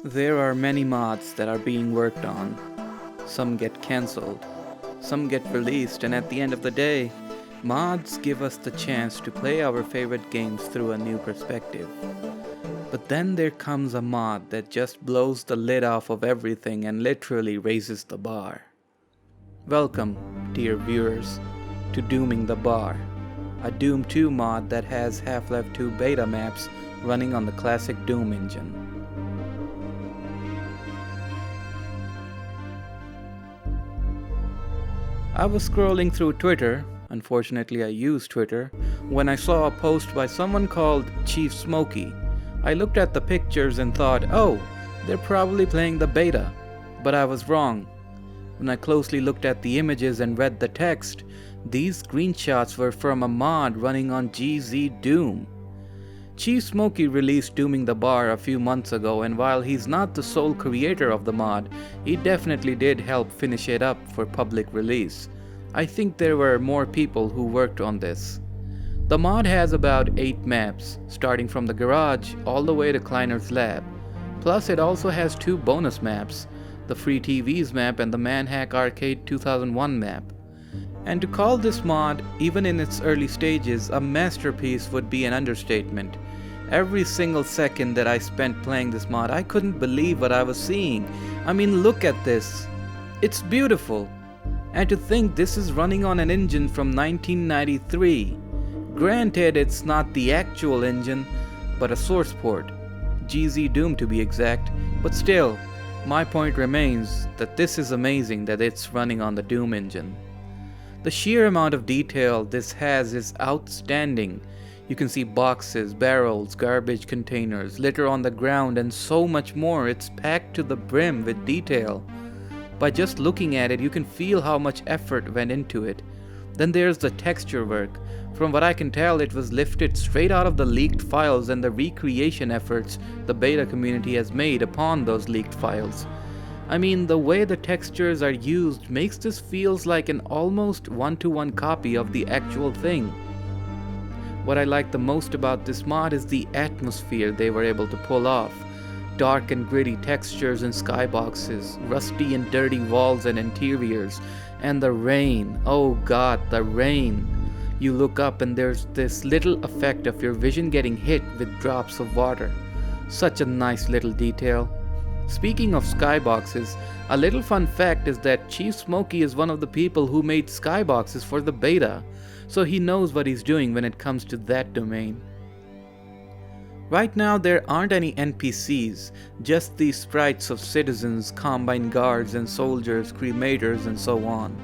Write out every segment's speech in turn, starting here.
There are many mods that are being worked on. Some get cancelled, some get released, and at the end of the day, mods give us the chance to play our favorite games through a new perspective. But then there comes a mod that just blows the lid off of everything and literally raises the bar. Welcome, dear viewers, to Dooming the Bar, a Doom 2 mod that has Half-Life 2 beta maps running on the classic Doom engine. I was scrolling through Twitter, unfortunately I use Twitter, when I saw a post by someone called Chief Smokey. I looked at the pictures and thought, oh, they're probably playing the beta, but I was wrong. When I closely looked at the images and read the text, these screenshots were from a mod running on GZDoom. Chief Smokey released Dooming the Bar a few months ago, and while he's not the sole creator of the mod, he definitely did help finish it up for public release. I think there were more people who worked on this. The mod has about 8 maps, starting from the garage all the way to Kleiner's lab. Plus it also has 2 bonus maps, the Free TVs map and the Manhack Arcade 2001 map. And to call this mod, even in its early stages, a masterpiece would be an understatement. Every single second that I spent playing this mod, I couldn't believe what I was seeing. I mean, look at this. It's beautiful. And to think this is running on an engine from 1993. Granted, it's not the actual engine, but a source port. GZDoom to be exact, but still, my point remains that this is amazing that it's running on the Doom engine. The sheer amount of detail this has is outstanding. You can see boxes, barrels, garbage containers, litter on the ground, and so much more. It's packed to the brim with detail. By just looking at it, you can feel how much effort went into it. Then there's the texture work. From what I can tell, it was lifted straight out of the leaked files and the recreation efforts the beta community has made upon those leaked files. I mean, the way the textures are used makes this feels like an almost one-to-one copy of the actual thing. What I like the most about this mod is the atmosphere they were able to pull off. Dark and gritty textures and skyboxes, rusty and dirty walls and interiors, and the rain. Oh god, the rain. You look up and there's this little effect of your vision getting hit with drops of water. Such a nice little detail. Speaking of skyboxes, a little fun fact is that Chief Smokey is one of the people who made skyboxes for the beta, so he knows what he's doing when it comes to that domain. Right now there aren't any NPCs, just these sprites of citizens, combine guards and soldiers, cremators and so on.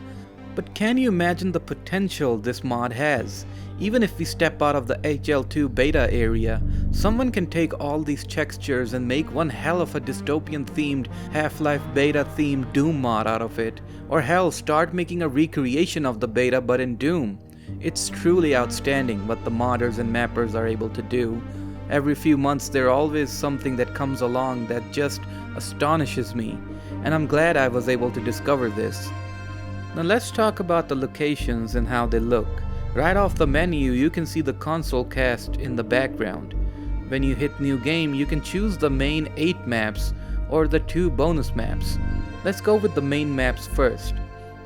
But can you imagine the potential this mod has? Even if we step out of the HL2 beta area, someone can take all these textures and make one hell of a dystopian themed Half-Life beta themed Doom mod out of it. Or hell, start making a recreation of the beta but in Doom. It's truly outstanding what the modders and mappers are able to do. Every few months there's always something that comes along that just astonishes me, and I'm glad I was able to discover this. Now let's talk about the locations and how they look. Right off the menu, you can see the console cast in the background. When you hit new game, you can choose the main 8 maps or the 2 bonus maps. Let's go with the main maps first.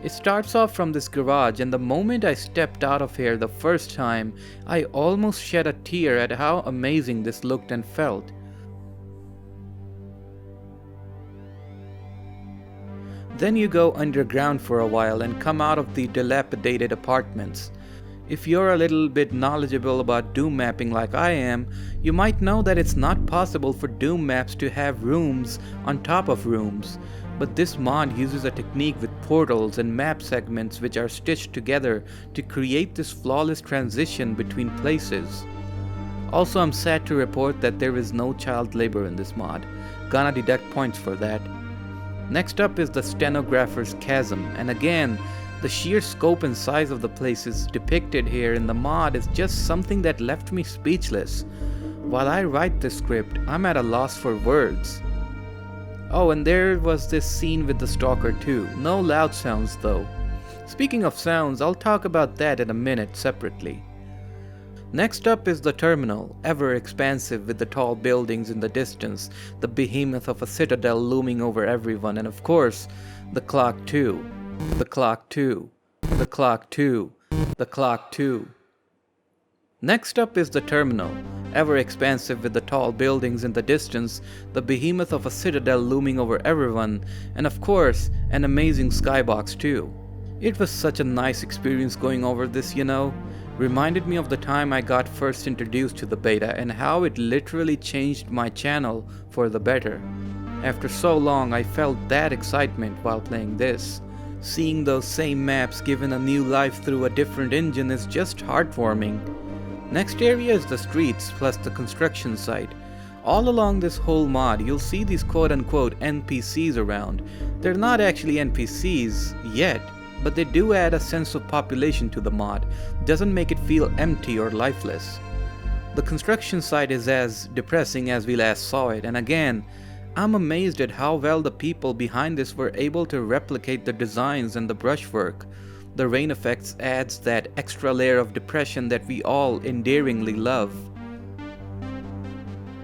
It starts off from this garage, and the moment I stepped out of here the first time, I almost shed a tear at how amazing this looked and felt. Then you go underground for a while and come out of the dilapidated apartments. If you're a little bit knowledgeable about Doom mapping like I am, you might know that it's not possible for Doom maps to have rooms on top of rooms. But this mod uses a technique with portals and map segments which are stitched together to create this flawless transition between places. Also, I'm sad to report that there is no child labor in this mod. Gonna deduct points for that. Next up is the Stenographer's Chasm, and again, the sheer scope and size of the places depicted here in the mod is just something that left me speechless. While I write this script, I'm at a loss for words. Oh, and there was this scene with the Stalker too. No loud sounds though. Speaking of sounds, I'll talk about that in a minute separately. Next up is the terminal, ever expansive with the tall buildings in the distance, the behemoth of a citadel looming over everyone, and of course, the clock too. The clock too. The clock too. The clock too. Next up is the terminal, ever expansive with the tall buildings in the distance, the behemoth of a citadel looming over everyone, and of course, an amazing skybox too. It was such a nice experience going over this, you know. Reminded me of the time I got first introduced to the beta and how it literally changed my channel for the better. After so long, I felt that excitement while playing this. Seeing those same maps given a new life through a different engine is just heartwarming. Next area is the streets plus the construction site. All along this whole mod, you'll see these quote-unquote NPCs around. They're not actually NPCs yet, but they do add a sense of population to the mod. Doesn't make it feel empty or lifeless. The construction site is as depressing as we last saw it, and again, I'm amazed at how well the people behind this were able to replicate the designs and the brushwork. The rain effects adds that extra layer of depression that we all endearingly love.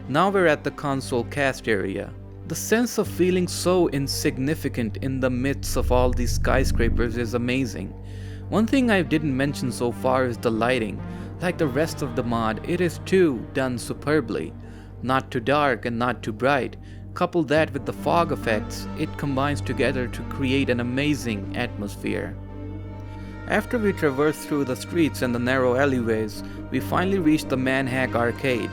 Now we're at the console cast area. The sense of feeling so insignificant in the midst of all these skyscrapers is amazing. One thing I didn't mention so far is the lighting. Like the rest of the mod, it is too done superbly. Not too dark and not too bright. Couple that with the fog effects, it combines together to create an amazing atmosphere. After we traverse through the streets and the narrow alleyways, we finally reach the Manhack Arcade.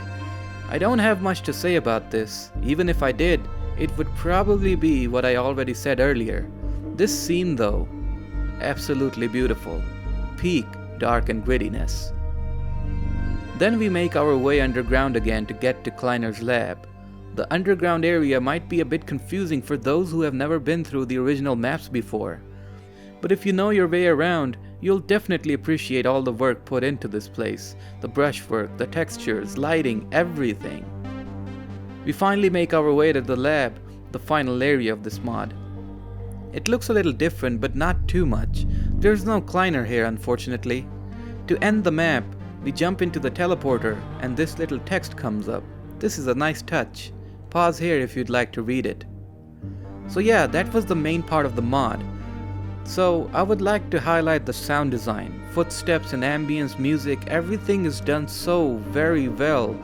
I don't have much to say about this. Even if I did, it would probably be what I already said earlier. This scene though, absolutely beautiful. Peak dark and grittiness. Then we make our way underground again to get to Kleiner's lab. The underground area might be a bit confusing for those who have never been through the original maps before. But if you know your way around, you'll definitely appreciate all the work put into this place. The brushwork, the textures, lighting, everything. We finally make our way to the lab, the final area of this mod. It looks a little different, but not too much. There's no Kleiner here, unfortunately. To end the map, we jump into the teleporter and this little text comes up. This is a nice touch. Pause here if you'd like to read it. So yeah, that was the main part of the mod. So I would like to highlight the sound design. Footsteps and ambience music, everything is done so very well.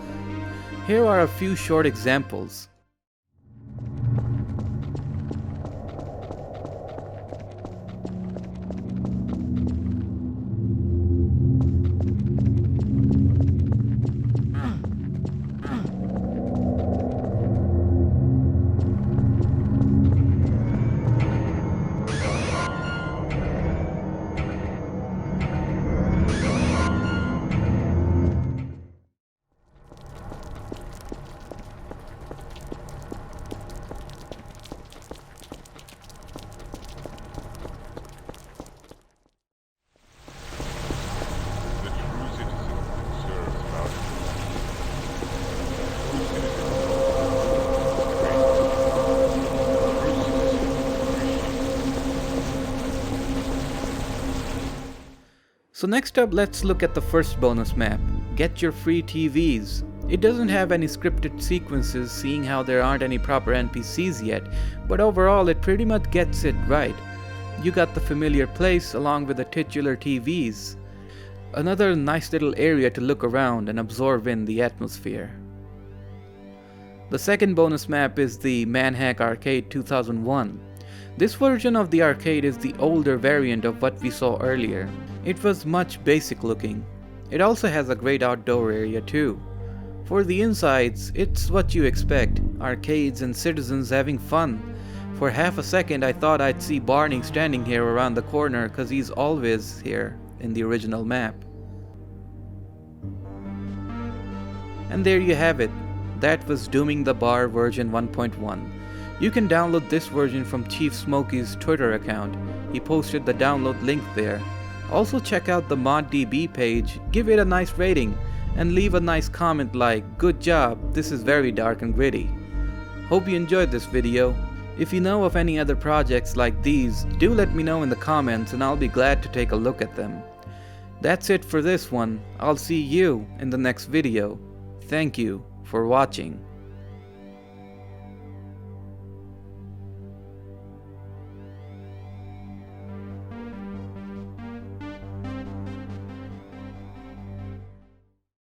Here are a few short examples. So next up, let's look at the first bonus map, Get Your Free TVs. It doesn't have any scripted sequences, seeing how there aren't any proper NPCs yet, but overall it pretty much gets it right. You got the familiar place along with the titular TVs. Another nice little area to look around and absorb in the atmosphere. The second bonus map is the Manhack Arcade 2001. This version of the arcade is the older variant of what we saw earlier. It was much basic looking. It also has a great outdoor area too. For the insides, it's what you expect, arcades and citizens having fun. For half a second I thought I'd see Barney standing here around the corner cause he's always here in the original map. And there you have it. That was Dooming the Bar version 1.1. You can download this version from Chief Smokey's Twitter account. He posted the download link there. Also check out the ModDB page, give it a nice rating, and leave a nice comment like, "Good job, this is very dark and gritty." Hope you enjoyed this video. If you know of any other projects like these, do let me know in the comments and I'll be glad to take a look at them. That's it for this one. I'll see you in the next video. Thank you for watching.